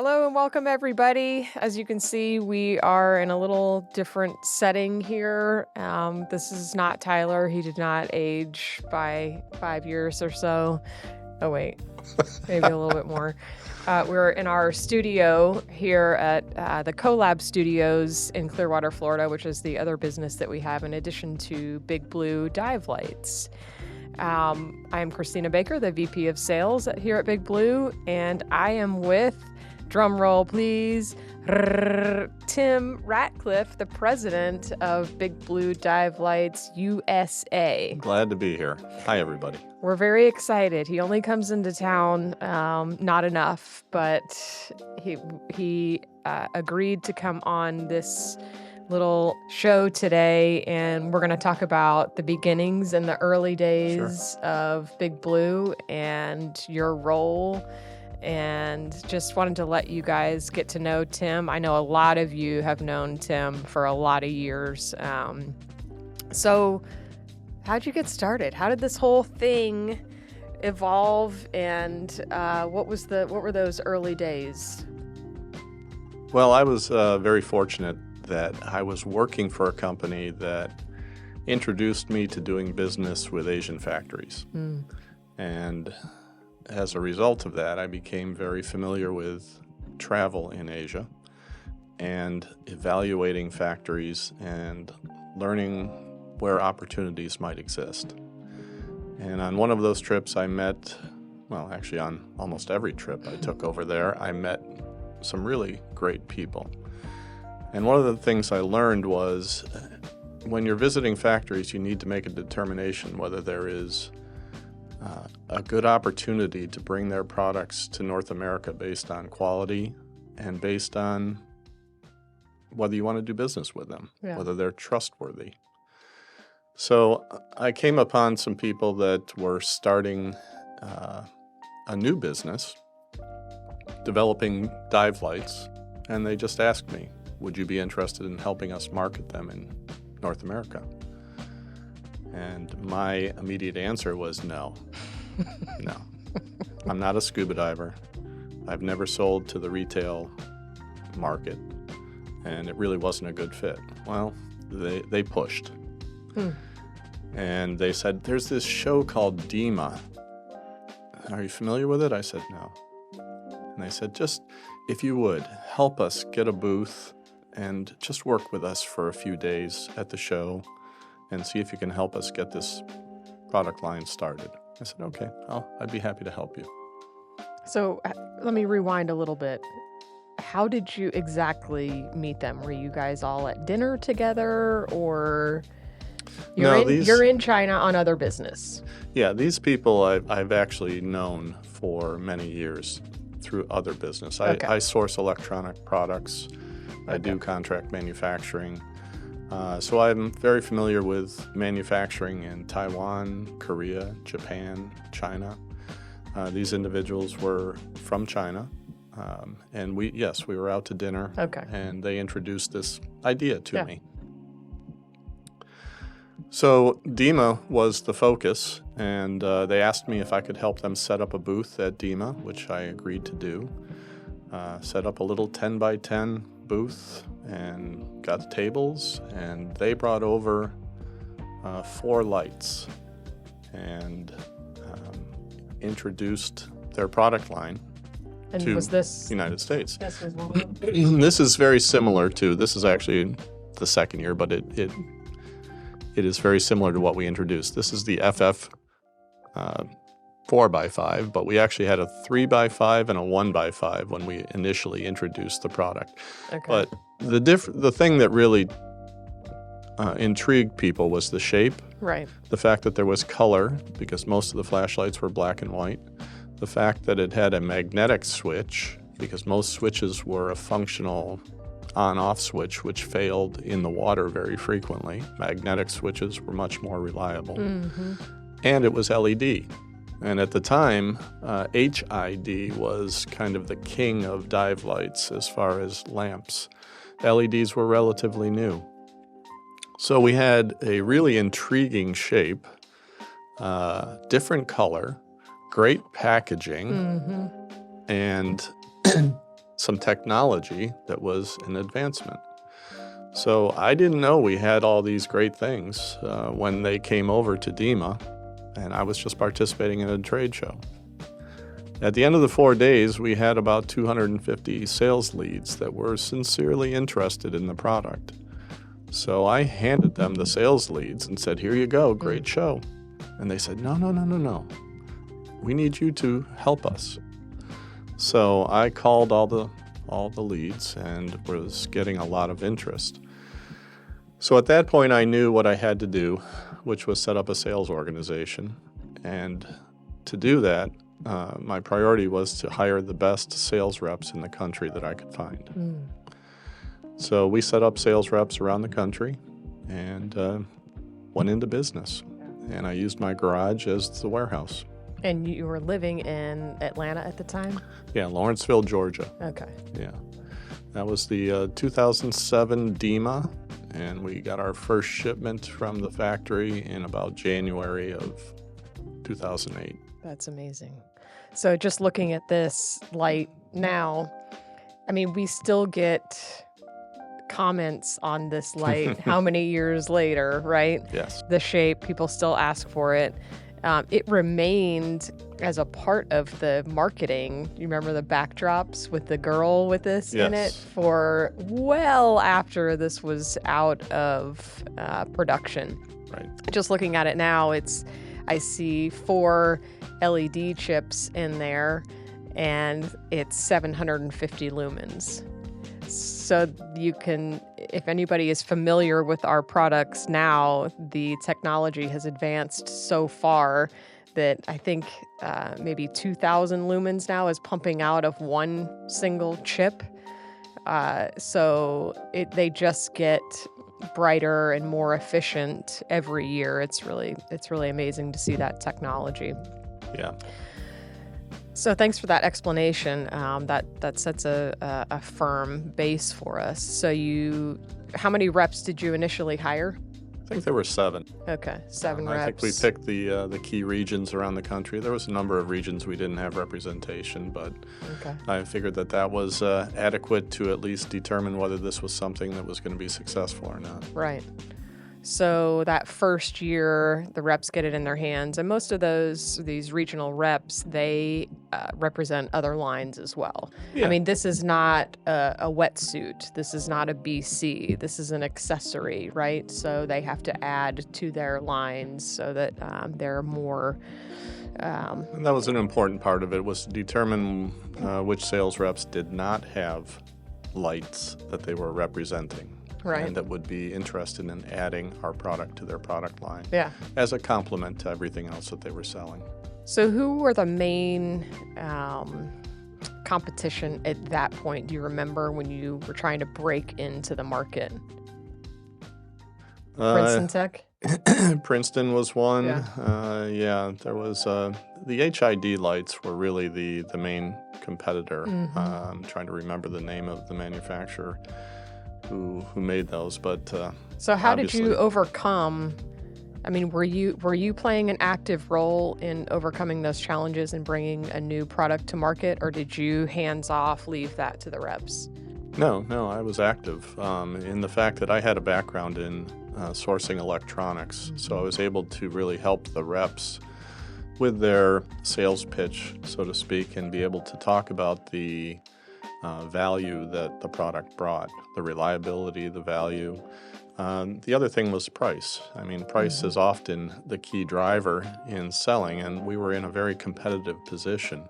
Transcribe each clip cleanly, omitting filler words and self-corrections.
Hello and welcome everybody. As you can see, we are in a little different setting here. This is not Tyler. He did not age by 5 years or so. Oh wait, maybe a little bit more. We're in our studio here at the Collab Studios in Clearwater, Florida, which is the other business that we have in addition to Bigblue Dive Lights. I'm Christina Baker, the VP of Sales here at Bigblue, and I am with, drum roll please, Tim Ratcliffe, the president of Bigblue Dive Lights USA. Glad to be here. Hi, everybody. We're very excited. He only comes into town not enough, but he agreed to come on this little show today, and we're going to talk about the beginnings and the early days of Bigblue and your role, and just wanted to let you guys get to know Tim. I know a lot of you have known Tim for a lot of years. So how'd you get started? How did this whole thing evolve, and what were those early days? Well, I was very fortunate that I was working for a company that introduced me to doing business with Asian factories. And as a result of that, I became very familiar with travel in Asia and evaluating factories and learning where opportunities might exist. And on one of those trips I met, well, actually on almost every trip I took over there, I met some really great people. And one of the things I learned was when you're visiting factories, you need to make a determination whether there is a good opportunity to bring their products to North America based on quality and based on whether you want to do business with them, whether they're trustworthy. So I came upon some people that were starting a new business, developing dive lights, and they just asked me, would you be interested in helping us market them in North America? And my immediate answer was no. No. I'm not a scuba diver. I've never sold to the retail market, and it really wasn't a good fit. Well, they pushed. And they said, there's this show called DEMA. Are you familiar with it? I said, no. And they said, just, if you would, help us get a booth and just work with us for a few days at the show and see if you can help us get this product line started. I said, okay, I'd be happy to help you. So let me rewind a little bit. How did you exactly meet them? Were you guys all at dinner together, or you're in China on other business? Yeah, these people I've actually known for many years through other business. I source electronic products. I do contract manufacturing. So I'm very familiar with manufacturing in Taiwan, Korea, Japan, China. These individuals were from China. And we were out to dinner. And they introduced this idea to me. So DEMA was the focus, and they asked me if I could help them set up a booth at DEMA, which I agreed to do. Set up a little 10 by 10 booth and got tables, and they brought over 4 lights and introduced their product line to the United States. This is very similar to, this is actually the second year, but it is very similar to what we introduced. This is the FF 4x5, but we actually had a 3x5 and a 1x5 when we initially introduced the product. But the thing that really intrigued people was the shape. Right. The fact that there was color, because most of the flashlights were black and white. The fact that it had a magnetic switch, because most switches were a functional on-off switch, which failed in the water very frequently. Magnetic switches were much more reliable. And it was LED. And at the time, HID was kind of the king of dive lights as far as lamps. LEDs were relatively new. So we had a really intriguing shape, different color, great packaging, and some technology that was an advancement. So I didn't know we had all these great things when they came over to DEMA, and I was just participating in a trade show. At the end of the 4 days, we had about 250 sales leads that were sincerely interested in the product. So I handed them the sales leads and said, "Here you go, great show." And they said, "No, no, no, no, no. We need you to help us." So I called all the leads and was getting a lot of interest. So at that point, I knew what I had to do, which was set up a sales organization. And to do that, my priority was to hire the best sales reps in the country that I could find. So we set up sales reps around the country and went into business. And I used my garage as the warehouse. And you were living in Atlanta at the time? Yeah, Lawrenceville, Georgia. Okay. Yeah. That was the 2007 DEMA, and we got our first shipment from the factory in about January of 2008. That's amazing. So just looking at this light now, I mean, we still get comments on this light how many years later, right? Yes. The shape, people still ask for it. It remained as a part of the marketing. You remember the backdrops with the girl with this in it for well after this was out of production. Right. Just looking at it now, I see 4 LED chips in there, and it's 750 lumens. So you can, if anybody is familiar with our products now, the technology has advanced so far that I think maybe 2,000 lumens now is pumping out of one single chip. So they just get brighter and more efficient every year. It's really amazing to see that technology. Yeah. So thanks for that explanation. That sets a firm base for us. So how many reps did you initially hire? I think there were 7. Okay, 7 reps. I think we picked the key regions around the country. There was a number of regions we didn't have representation, but I figured that was adequate to at least determine whether this was something that was going to be successful or not. Right. So that first year, the reps get it in their hands, and most of these regional reps, they represent other lines as well. Yeah. I mean, this is not a wetsuit. This is not a BC. This is an accessory, right? So they have to add to their lines so that they're more. And that was an important part of it, was to determine which sales reps did not have lights that they were representing. Right. And that would be interested in adding our product to their product line as a complement to everything else that they were selling. So who were the main competition at that point? Do you remember when you were trying to break into the market? Princeton Tech? Princeton was one. There was the HID lights were really the main competitor. I'm trying to remember the name of the manufacturer who made those, but so how did you overcome? I mean, were you playing an active role in overcoming those challenges and bringing a new product to market, or did you hands off leave that to the reps? No, I was active in the fact that I had a background in sourcing electronics, so I was able to really help the reps with their sales pitch, so to speak, and be able to talk about the value that the product brought, the reliability, the value. The other thing was price. I mean, price is often the key driver in selling, and we were in a very competitive position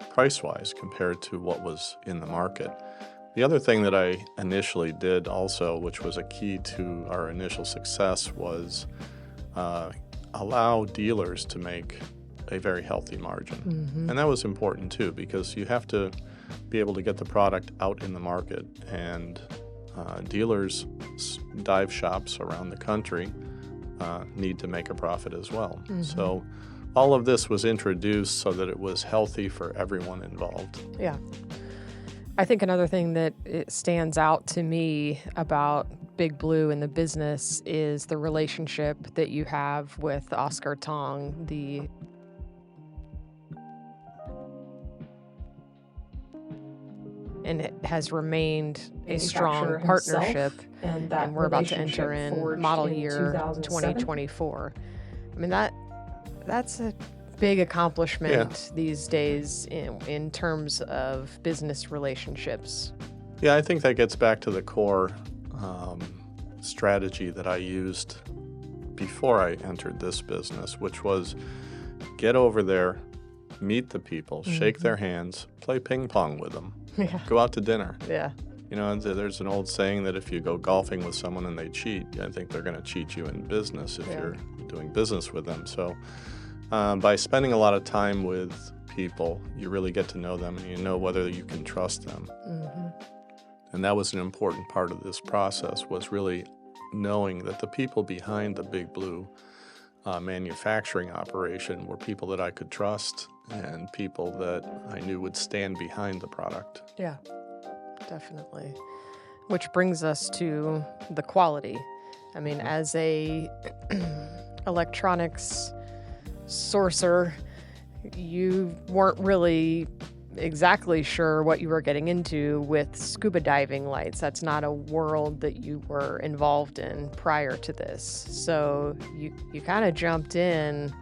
price-wise compared to what was in the market. The other thing that I initially did also, which was a key to our initial success, was allow dealers to make a very healthy margin. And that was important too, because you have to be able to get the product out in the market, and dealers, dive shops around the country need to make a profit as well. So all of this was introduced so that it was healthy for everyone involved. Yeah. I think another thing that it stands out to me about Bigblue and the business is the relationship that you have with Oscar Tong, and it has remained a strong partnership, and we're about to enter in model year 2024. I mean, that's a big accomplishment these days in terms of business relationships. Yeah, I think that gets back to the core strategy that I used before I entered this business, which was get over there, meet the people, shake their hands, play ping pong with them, go out to dinner. Yeah. You know, there's an old saying that if you go golfing with someone and they cheat, I think they're going to cheat you in business if you're doing business with them. So by spending a lot of time with people, you really get to know them and you know whether you can trust them. And that was an important part of this process, was really knowing that the people behind the Bigblue manufacturing operation were people that I could trust and people that I knew would stand behind the product. Yeah, definitely. Which brings us to the quality. I mean, as a electronics sourcer, you weren't really exactly sure what you were getting into with scuba diving lights. That's not a world that you were involved in prior to this. So you kind of jumped in,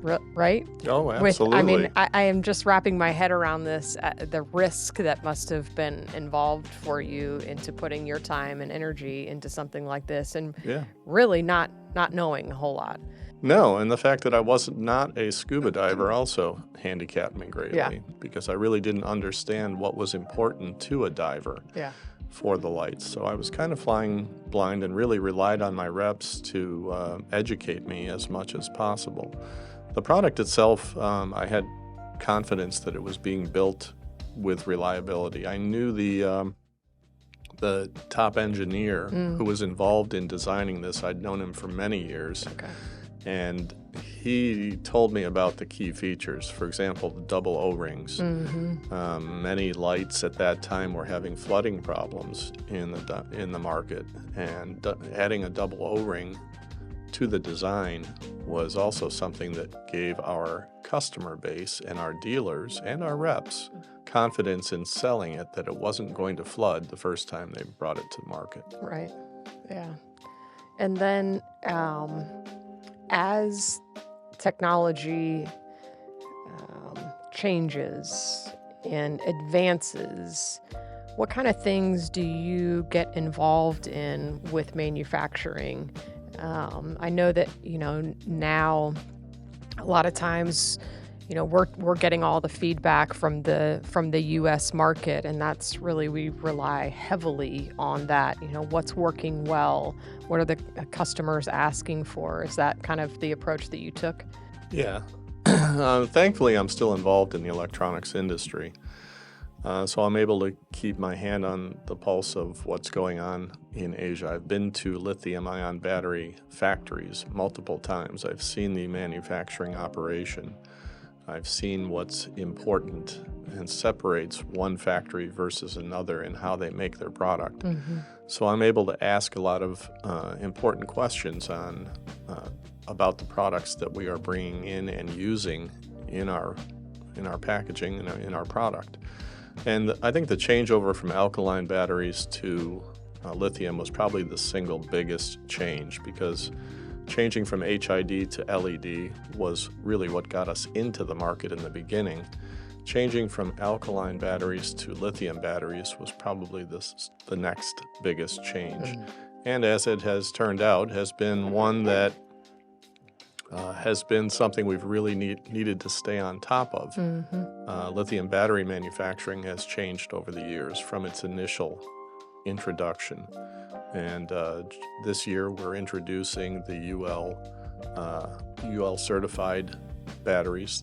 right? Oh, absolutely. I am just wrapping my head around this, the risk that must have been involved for you into putting your time and energy into something like this, and really not knowing a whole lot. No, and the fact that I was not a scuba diver also handicapped me greatly because I really didn't understand what was important to a diver for the lights. So I was kind of flying blind and really relied on my reps to educate me as much as possible. The product itself, I had confidence that it was being built with reliability. I knew the top engineer who was involved in designing this. I'd known him for many years. And he told me about the key features. For example, the double O-rings. Many lights at that time were having flooding problems in the market, and adding a double O-ring to the design was also something that gave our customer base and our dealers and our reps confidence in selling it, that it wasn't going to flood the first time they brought it to the market. Right. Yeah. And then as technology changes and advances, what kind of things do you get involved in with manufacturing? I know that, now a lot of times, we're getting all the feedback from the U.S. market, and that's really, we rely heavily on that. What's working well? What are the customers asking for? Is that kind of the approach that you took? Yeah. Thankfully, I'm still involved in the electronics industry. So I'm able to keep my hand on the pulse of what's going on in Asia. I've been to lithium-ion battery factories multiple times. I've seen the manufacturing operation. I've seen what's important and separates one factory versus another in how they make their product. So I'm able to ask a lot of important questions about the products that we are bringing in and using in our packaging, in our product. And I think the changeover from alkaline batteries to lithium was probably the single biggest change, because changing from HID to LED was really what got us into the market in the beginning. Changing from alkaline batteries to lithium batteries was probably the next biggest change. And as it has turned out, has been one that has been something we've really needed to stay on top of. Lithium battery manufacturing has changed over the years from its initial introduction. And this year we're introducing the UL certified batteries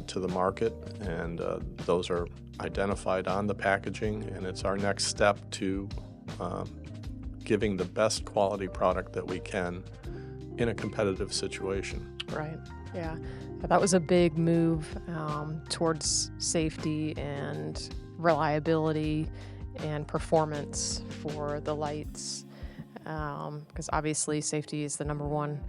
to the market, and those are identified on the packaging, and it's our next step to giving the best quality product that we can in a competitive situation. Right. Yeah. That was a big move towards safety and reliability and performance for the lights, because obviously safety is the number one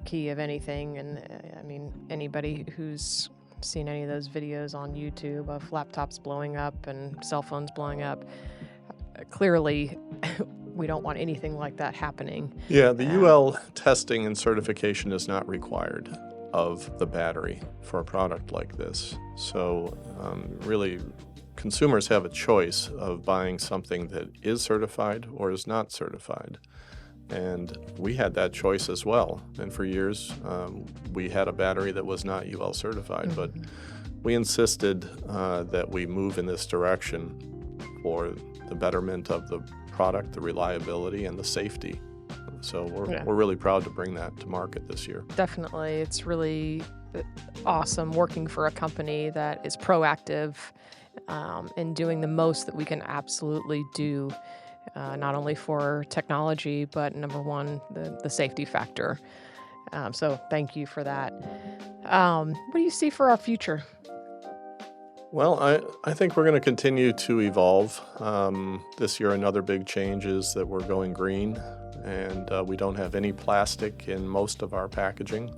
key of anything. And I mean, anybody who's seen any of those videos on YouTube of laptops blowing up and cell phones blowing up. Clearly, we don't want anything like that happening. Yeah, the UL testing and certification is not required of the battery for a product like this. So really, consumers have a choice of buying something that is certified or is not certified. And we had that choice as well. And for years, we had a battery that was not UL certified, but we insisted that we move in this direction for the betterment of the product, the reliability, and the safety. So we're really proud to bring that to market this year. Definitely. It's really awesome working for a company that is proactive and doing the most that we can absolutely do, not only for technology, but number one, the safety factor. So thank you for that. What do you see for our future? Well, I think we're going to continue to evolve. This year, another big change is that we're going green, and we don't have any plastic in most of our packaging.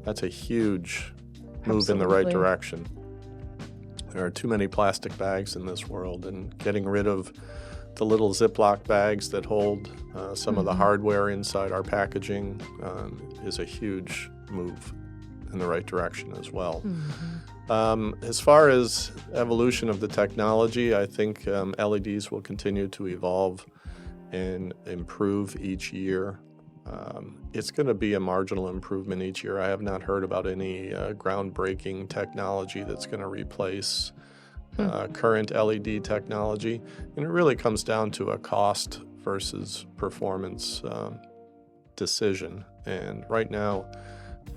That's a huge move in the right direction. There are too many plastic bags in this world, and getting rid of the little Ziploc bags that hold some of the hardware inside our packaging is a huge move in the right direction as well. As far as evolution of the technology, I think LEDs will continue to evolve and improve each year. It's going to be a marginal improvement each year. I have not heard about any groundbreaking technology that's going to replace current LED technology. And it really comes down to a cost versus performance decision. And right now,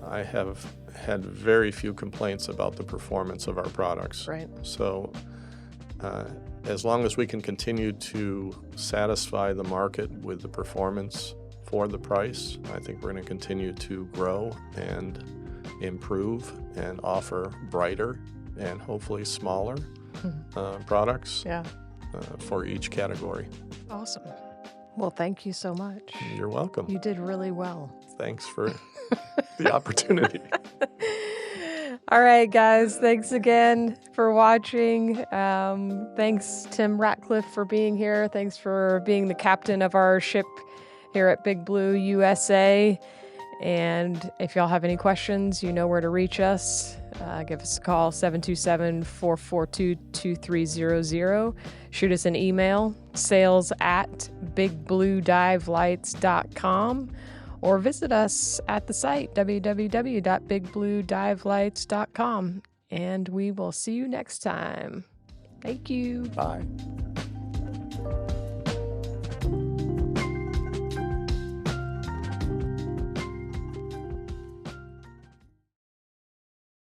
I have had very few complaints about the performance of our products. Right. So as long as we can continue to satisfy the market with the performance for the price, I think we're going to continue to grow and improve and offer brighter and hopefully smaller products for each category. Awesome. Well, thank you so much. You're welcome. You did really well. Thanks for the opportunity. All right, guys. Thanks again for watching. Thanks, Tim Ratcliffe, for being here. Thanks for being the captain of our ship here at Bigblue USA. And if y'all have any questions, you know where to reach us. Give us a call, 727-442-2300. Shoot us an email, sales@bigbluedivelights.com, or visit us at the site, www.bigbluedivelights.com. And we will see you next time. Thank you. Bye.